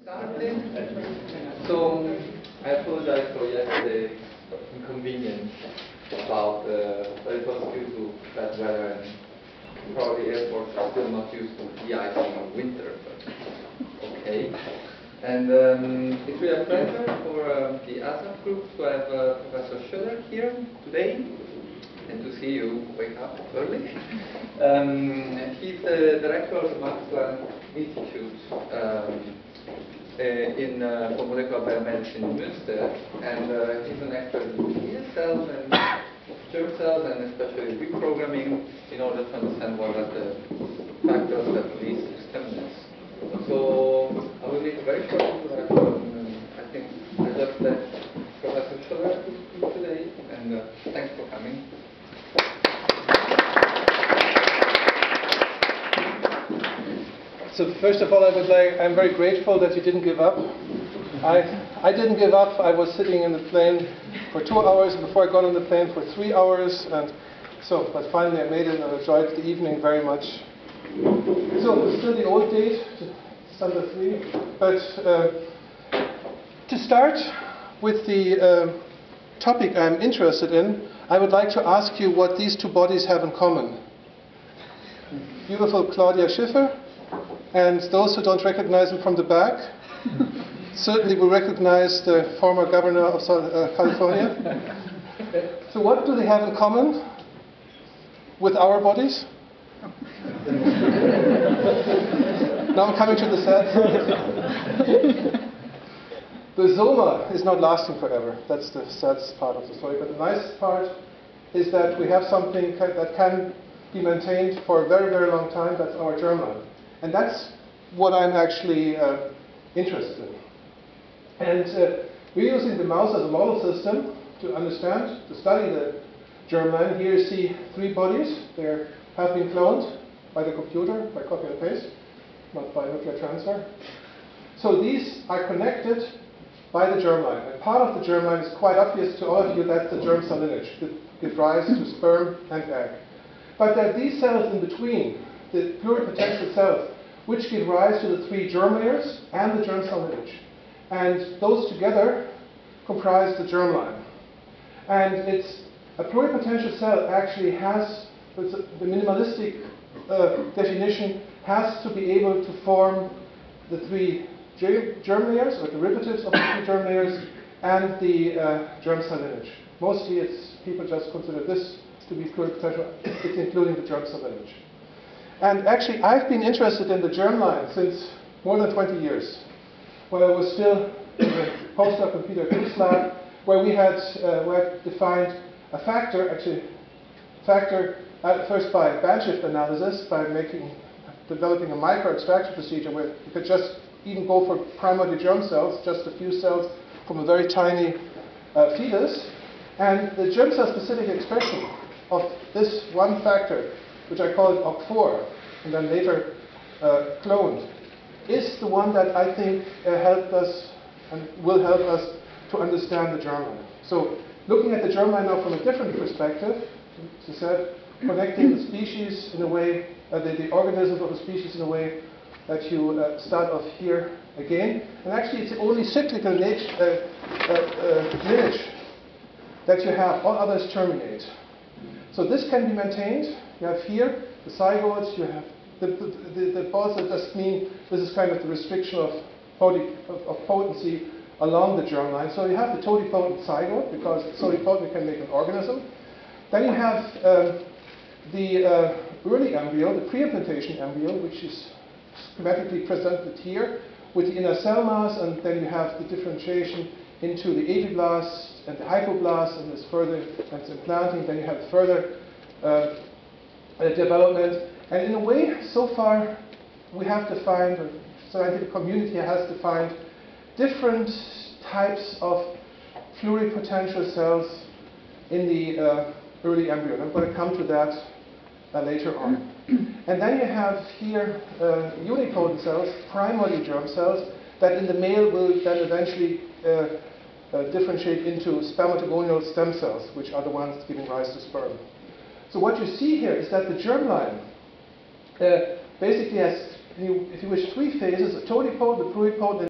Starting. So I apologize for yesterday's inconvenience about but it was due to bad weather and probably airports are still not used to de-icing in winter, but okay. And it's really a pleasure for the ASAP group to have Professor Schöler here today and to see you wake up early. He's the director of the Maxwell Institute for molecular biomedicine in Münster, and he's an expert in glial cells and germ cells, and especially reprogramming, in order to understand what are the factors that lead to stemness. So I will make a very short introduction, and I think I just let Professor Schöler to speak today, and thanks for coming. So first of all, I'm very grateful that you didn't give up. I didn't give up. I was sitting in the plane for 2 hours. Before I got on the plane for 3 hours, but finally I made it, and I enjoyed the evening very much. So it's still the old date, December 3. But to start with the topic I'm interested in, I would like to ask you what these two bodies have in common. Beautiful Claudia Schiffer. And those who don't recognize him from the back certainly will recognize the former governor of California. So what do they have in common with our bodies? Now I'm coming to the sad side. The soma is not lasting forever. That's the saddest part of the story. But the nice part is that we have something that can be maintained for a very, very long time. That's our germline. And that's what I'm actually interested in. And we're using the mouse as a model system to study the germline. Here you see 3 bodies. They have been cloned by the computer, by copy and paste, not by nuclear transfer. So these are connected by the germline. And part of the germline is quite obvious to all of you. That's the germ cell lineage that gives rise to sperm and egg. But there are these cells in between, the pluripotential cells, which give rise to the 3 germ layers and the germ cell lineage. And those together comprise the germline. And it's a pluripotential cell actually has, the minimalistic definition, has to be able to form the 3 germ layers, or derivatives of the 3 germ layers, and the germ cell lineage. Mostly people just consider this to be pluripotential. It's including the germ cell lineage. And actually, I've been interested in the germline since more than 20 years. When I was still in a postdoc in Peter Hick's lab, where we had defined a factor, first by bandshift analysis, by developing a micro-extraction procedure where you could just even go for primary germ cells, just a few cells from a very tiny fetus. And the germ cell specific expression of this one factor, which I call it OC4, and then later cloned, is the one that I think helped us and will help us to understand the germline. So looking at the germline now from a different perspective, as I said, connecting the species in a way, the organisms of the species in a way that you start off here again. And actually it's the only cyclical lineage that you have. All others terminate. So this can be maintained. You have here the zygotes, you have the balls that just mean this is kind of the restriction of potency along the germline. So you have the totipotent zygote, because totipotent can make an organism. Then you have the early embryo, the pre-implantation embryo, which is schematically presented here with the inner cell mass, and then you have the differentiation into the apiblast and the hypoblast, and this further, that's implanting. Then you have further development. And in a way, so far, we have defined, or the scientific community has defined, different types of pluripotential cells in the early embryo. And I'm going to come to that later on. And then you have here unipotent cells, primary germ cells, that in the male will then eventually differentiate into spermatogonial stem cells, which are the ones giving rise to sperm. So what you see here is that the germline basically has, if you wish, 3 phases: a totipotent, a pluripotent,